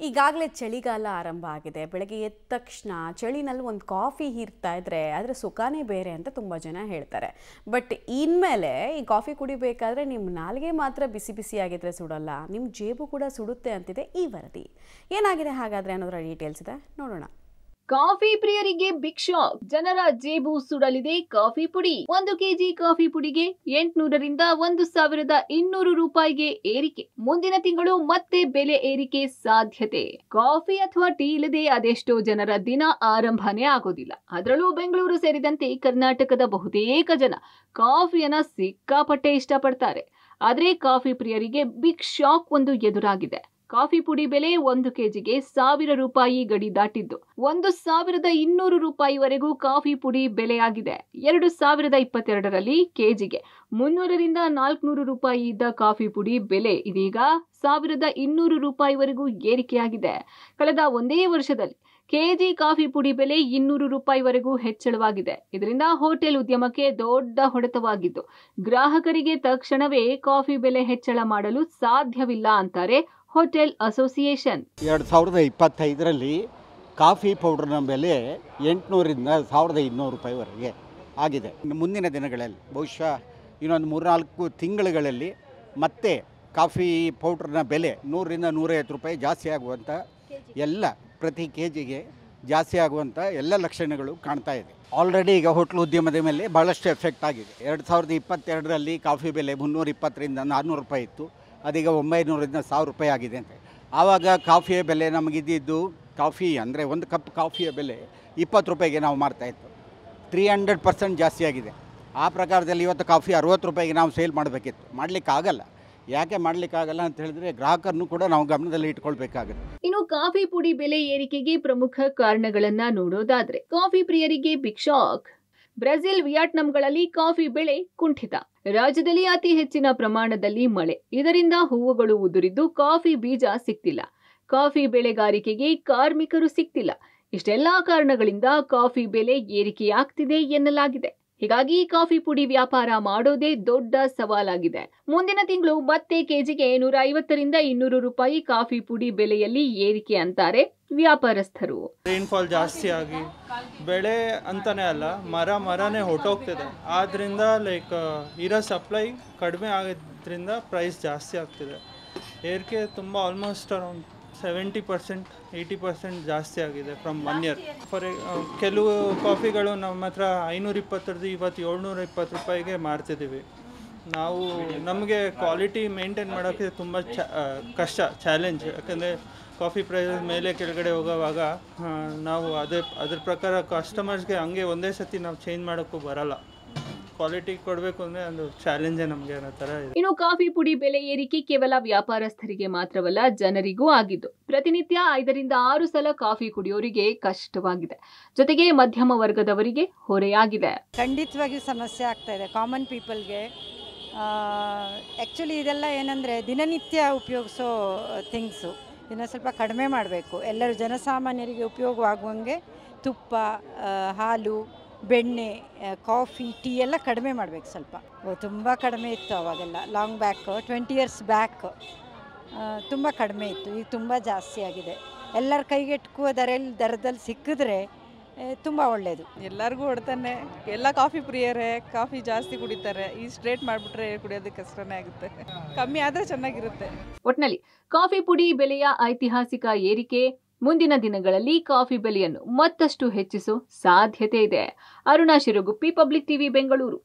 ಈಗಾಗಲೇ ಚಳಿಗಾಲ ಆರಂಭ ಆಗಿದೆ. ಬೆಳಗ್ಗೆ ಎದ್ದ ತಕ್ಷಣ ಚಳಿನಲ್ಲಿ ಒಂದು ಕಾಫಿ ಹೀರ್ತಾ ಇದ್ರೆ ಅದರ ಸುಖಾನೇ ಬೇರೆ ಅಂತ ತುಂಬ ಜನ ಹೇಳ್ತಾರೆ. ಬಟ್ ಇನ್ಮೇಲೆ ಈ ಕಾಫಿ ಕುಡಿಬೇಕಾದ್ರೆ ನಿಮ್ಮ ನಾಲಿಗೆ ಮಾತ್ರ ಬಿಸಿ ಬಿಸಿಯಾಗಿದ್ರೆ ಸುಡಲ್ಲ, ನಿಮ್ಮ ಜೇಬು ಕೂಡ ಸುಡುತ್ತೆ ಅಂತಿದೆ ಈ ವರದಿ. ಏನಾಗಿದೆ ಹಾಗಾದ್ರೆ ಅನ್ನೋದರ ಡೀಟೇಲ್ಸ್ ಇದೆ, ನೋಡೋಣ. ಕಾಫಿ ಪ್ರಿಯರಿಗೆ ಬಿಗ್ ಶಾಕ್. ಜನರ ಜೇಬು ಸುಡಲಿದೆ ಕಾಫಿ ಪುಡಿ. 1 ಕೆಜಿ ಕಾಫಿ ಪುಡಿಗೆ 800 ರಿಂದ 1200 ರೂಪಾಯಿಗೆ ಏರಿಕೆ. ಮುಂದಿನ ತಿಂಗಳು ಮತ್ತೆ ಬೆಲೆ ಏರಿಕೆ ಸಾಧ್ಯತೆ. ಕಾಫಿ ಅಥವಾ ಟೀ ಇಲ್ಲದೆ ಅದೆಷ್ಟೋ ಜನರ ದಿನ ಆರಂಭನೇ ಆಗೋದಿಲ್ಲ. ಅದರಲ್ಲೂ ಬೆಂಗಳೂರು ಸೇರಿದಂತೆ ಕರ್ನಾಟಕದ ಬಹುತೇಕ ಜನ ಕಾಫಿಯನ್ನ ಸಿಕ್ಕಾಪಟ್ಟೆ ಇಷ್ಟಪಡ್ತಾರೆ. ಆದ್ರೆ ಕಾಫಿ ಪ್ರಿಯರಿಗೆ ಬಿಗ್ ಶಾಕ್ ಒಂದು ಎದುರಾಗಿದೆ. ಕಾಫಿ ಪುಡಿ ಬೆಲೆ 1 ಕೆಜಿಗೆ 1000 ರೂಪಾಯಿ ಗಡಿ ದಾಟಿದ್ದು 1200 ರೂಪಾಯಿವರೆಗೂ ಕಾಫಿ ಪುಡಿ ಬೆಲೆಯಾಗಿದೆ. 2022ರಲ್ಲಿ ಕೆಜಿಗೆ 300 ರಿಂದ 400 ರೂಪಾಯಿ ಇದ್ದ ಕಾಫಿ ಪುಡಿ ಬೆಲೆ ಇದೀಗ 1200 ರೂಪಾಯಿವರೆಗೂ ಏರಿಕೆಯಾಗಿದೆ. ಕಳೆದ ಒಂದೇ ವರ್ಷದಲ್ಲಿ ಕೆಜಿ ಕಾಫಿ ಪುಡಿ ಬೆಲೆ 200 ರೂಪಾಯಿವರೆಗೂ ಹೆಚ್ಚಳವಾಗಿದೆ. ಇದರಿಂದ ಹೋಟೆಲ್ ಉದ್ಯಮಕ್ಕೆ ದೊಡ್ಡ ಹೊಡೆತವಾಗಿದ್ದು, ಗ್ರಾಹಕರಿಗೆ ತಕ್ಷಣವೇ ಕಾಫಿ ಬೆಲೆ ಹೆಚ್ಚಳ ಮಾಡಲು ಸಾಧ್ಯವಿಲ್ಲ ಅಂತಾರೆ ಹೋಟೆಲ್ ಅಸೋಸಿಯೇಷನ್. 2025ರಲ್ಲಿ ಕಾಫಿ ಪೌಡರ್ನ ಬೆಲೆ 800 ರಿಂದ 1200 ರೂಪಾಯಿವರೆಗೆ ಆಗಿದೆ. ಮುಂದಿನ ದಿನಗಳಲ್ಲಿ ಬಹುಶಃ ಇನ್ನೊಂದು 3-4 ತಿಂಗಳುಗಳಲ್ಲಿ ಮತ್ತೆ ಕಾಫಿ ಪೌಡ್ರ್ನ ಬೆಲೆ 100 ರಿಂದ 150 ರೂಪಾಯಿ ಜಾಸ್ತಿ ಆಗುವಂಥ ಪ್ರತಿ ಕೆ ಜಿಗೆ ಜಾಸ್ತಿ ಆಗುವಂಥ ಎಲ್ಲ ಲಕ್ಷಣಗಳು ಕಾಣ್ತಾ ಇದೆ. ಆಲ್ರೆಡಿ ಈಗ ಹೋಟ್ಲ್ ಉದ್ಯಮದ ಮೇಲೆ ಭಾಳಷ್ಟು ಎಫೆಕ್ಟ್ ಆಗಿದೆ. 2022ರಲ್ಲಿ ಕಾಫಿ ಬೆಲೆ 320 ರಿಂದ 400 ರೂಪಾಯಿ ಇತ್ತು, ಅದೀಗ 900 ರಿಂದ 1000 ರೂಪಾಯಿ ಆಗಿದೆ ಅಂತ. ಆವಾಗ ಕಾಫಿಯ ಬೆಲೆ ನಮಗಿದ್ದು ಕಾಫಿ ಅಂದರೆ ಒಂದು ಕಪ್ ಕಾಫಿಯ ಬೆಲೆ 20 ರೂಪಾಯಿಗೆ ನಾವು ಮಾರ್ತಾಯಿತ್ತು. 300% ಜಾಸ್ತಿ ಆಗಿದೆ. ಆ ಪ್ರಕಾರದಲ್ಲಿ ಇವತ್ತು ಕಾಫಿ 60 ರೂಪಾಯಿಗೆ ನಾವು ಸೇಲ್ ಮಾಡಬೇಕಿತ್ತು. ಮಾಡಲಿಕ್ಕಾಗಲ್ಲ. ಯಾಕೆ ಮಾಡಲಿಕ್ಕಾಗಲ್ಲ ಅಂತ ಹೇಳಿದ್ರೆ ಗ್ರಾಹಕರನ್ನು ಕೂಡ ನಾವು ಗಮನದಲ್ಲಿ ಇಟ್ಕೊಳ್ಬೇಕಾಗುತ್ತೆ. ಇನ್ನು ಕಾಫಿ ಪುಡಿ ಬೆಲೆ ಏರಿಕೆಗೆ ಪ್ರಮುಖ ಕಾರಣಗಳನ್ನ ನೋಡೋದಾದ್ರೆ ಕಾಫಿ ಪ್ರಿಯರಿಗೆ ಬಿಗ್ ಶಾಕ್. ಬ್ರೆಜಿಲ್, ವಿಯೆಟ್ನಾಂಗಳಲ್ಲಿ ಕಾಫಿ ಬೆಳೆ ಕುಂಠಿತ. ರಾಜ್ಯದಲ್ಲಿ ಅತಿ ಹೆಚ್ಚಿನ ಪ್ರಮಾಣದಲ್ಲಿ ಮಳೆ, ಇದರಿಂದ ಹೂವುಗಳು ಉದುರಿದ್ದು ಕಾಫಿ ಬೀಜ ಸಿಗ್ತಿಲ್ಲ. ಕಾಫಿ ಬೆಳೆಗಾರಿಕೆಗೆ ಕಾರ್ಮಿಕರು ಸಿಗ್ತಿಲ್ಲ. ಇಷ್ಟೆಲ್ಲಾ ಕಾರಣಗಳಿಂದ ಕಾಫಿ ಬೆಲೆ ಏರಿಕೆಯಾಗ್ತಿದೆ ಎನ್ನಲಾಗಿದೆ. ಹೀಗಾಗಿ ಕಾಫಿ ಪುಡಿ ವ್ಯಾಪಾರ ಮಾಡೋದೇ ದೊಡ್ಡ ಸವಾಲಾಗಿದೆ. ಮುಂದಿನ ತಿಂಗಳು ಮತ್ತೆ ಕೆಜಿಗೆ 150 ರಿಂದ 200 ರೂಪಾಯಿ ಕಾಫಿ ಪುಡಿ ಬೆಲೆಯಲ್ಲಿ ಏರಿಕೆ ಅಂತಾರೆ ವ್ಯಾಪಾರಸ್ಥರು. ರೈನ್ಫಾಲ್ ಜಾಸ್ತಿ ಆಗಿ ಬೆಳೆ ಅಂತಾನೆ ಅಲ್ಲ, ಮರನೇ ಹೊಟ್ಟೋಗ್ತಿದೆ. ಆದ್ರಿಂದ ಇರೋ ಸಪ್ಲೈ ಕಡಿಮೆ ಆಗೋದ್ರಿಂದ ಪ್ರೈಸ್ ಜಾಸ್ತಿ ಆಗ್ತಿದೆ. ಏರಿಕೆ ತುಂಬ ಆಲ್ಮೋಸ್ಟ್ ಅರೌಂಡ್ 70% 80% ಜಾಸ್ತಿ ಆಗಿದೆ ಫ್ರಮ್ 1 ಇಯರ್. ಕೆಲವು ಕಾಫಿಗಳು ನಮ್ಮ ಹತ್ರ 520 ಇವತ್ತು 720 ರೂಪಾಯಿಗೆ ಮಾರ್ತಿದ್ದೀವಿ. ನಮಗೆ ಕ್ವಾಲಿಟಿ ಮೇಂಟೈನ್ ಮಾಡೋಕ್ಕೆ ತುಂಬ ಕಷ್ಟ, ಚಾಲೆಂಜ್. ಯಾಕಂದರೆ ಕಾಫಿ ಪ್ರೈಸ್ ಮೇಲೆ ಕೆಳಗಡೆ ಹೋಗೋವಾಗ ನಾವು ಅದ್ರ ಪ್ರಕಾರ ಕಸ್ಟಮರ್ಸ್ಗೆ ಹಂಗೆ ಒಂದೇ ಸತಿ ನಾವು ಚೇಂಜ್ ಮಾಡೋಕ್ಕೂ ಬರಲ್ಲ. ಕ್ವಾಲಿಟಿ ಕೊಡಬೇಕು ಅಂದರೆ ಒಂದು ಚಾಲೆಂಜೇ ನಮಗೆ ಅನ್ನೋ ಥರ ಇದೆ. ಇನ್ನು ಕಾಫಿ ಪುಡಿ ಬೆಲೆ ಏರಿಕೆ ಕೇವಲ ವ್ಯಾಪಾರಸ್ಥರಿಗೆ ಮಾತ್ರವಲ್ಲ, ಜನರಿಗೂ ಆಗಿದ್ದು ಪ್ರತಿನಿತ್ಯ 5 ರಿಂದ 6 ಸಲ ಕಾಫಿ ಕುಡಿಯೋರಿಗೆ ಕಷ್ಟವಾಗಿದೆ. ಜೊತೆಗೆ ಮಧ್ಯಮ ವರ್ಗದವರಿಗೆ ಹೊರೆಯಾಗಿದೆ. ಖಂಡಿತವಾಗಿಯೂ ಸಮಸ್ಯೆ ಆಗ್ತಾ ಇದೆ ಕಾಮನ್ ಪೀಪಲ್ಗೆ. ಆ್ಯಕ್ಚುಲಿ ಇದೆಲ್ಲ ಏನಂದರೆ ದಿನನಿತ್ಯ ಉಪಯೋಗಿಸೋ ಥಿಂಗ್ಸು. ಇದನ್ನು ಸ್ವಲ್ಪ ಕಡಿಮೆ ಮಾಡಬೇಕು. ಎಲ್ಲರೂ ಜನಸಾಮಾನ್ಯರಿಗೆ ಉಪಯೋಗವಾಗುವಂಗೆ ತುಪ್ಪ, ಹಾಲು, ಬೆಣ್ಣೆ, ಕಾಫಿ, ಟೀ ಎಲ್ಲ ಕಡಿಮೆ ಮಾಡಬೇಕು ಸ್ವಲ್ಪ. ತುಂಬ ಕಡಿಮೆ ಇತ್ತು ಅವಾಗೆಲ್ಲ, ಲಾಂಗ್ ಬ್ಯಾಕ್ 20 ಇಯರ್ಸ್ ಬ್ಯಾಕ್ ತುಂಬ ಕಡಿಮೆ ಇತ್ತು. ಈಗ ತುಂಬ ಜಾಸ್ತಿ ಆಗಿದೆ. ಎಲ್ಲರ ಕೈಗೆಟುಕುವ ದರದಲ್ಲಿ ಸಿಕ್ಕಿದ್ರೆ ತುಂಬ ಒಳ್ಳೆಯದು. ಎಲ್ಲರಿಗೂ ಹೊಡ್ತಾನೆ. ಎಲ್ಲ ಕಾಫಿ ಪ್ರಿಯರೇ, ಕಾಫಿ ಜಾಸ್ತಿ ಕುಡಿತಾರೆ. ಈ ಸ್ಟ್ರೇಟ್ ಮಾಡಿಬಿಟ್ರೆ ಕುಡಿಯೋದಕ್ಕೆ ಕಷ್ಟನೇ ಆಗುತ್ತೆ. ಕಮ್ಮಿ ಆದರೆ ಚೆನ್ನಾಗಿರುತ್ತೆ. ಒಟ್ನಲ್ಲಿ ಕಾಫಿ ಪುಡಿ ಬೆಲೆಯ ಐತಿಹಾಸಿಕ ಏರಿಕೆ ಮುಂದಿನ ದಿನಗಳಲ್ಲಿ ಕಾಫಿ ಬೆಲೆಯನ್ನು ಮತ್ತಷ್ಟು ಹೆಚ್ಚಿಸೋ ಸಾಧ್ಯತೆ ಇದೆ. Aruna Shiraguppi, public TV, Bengaluru.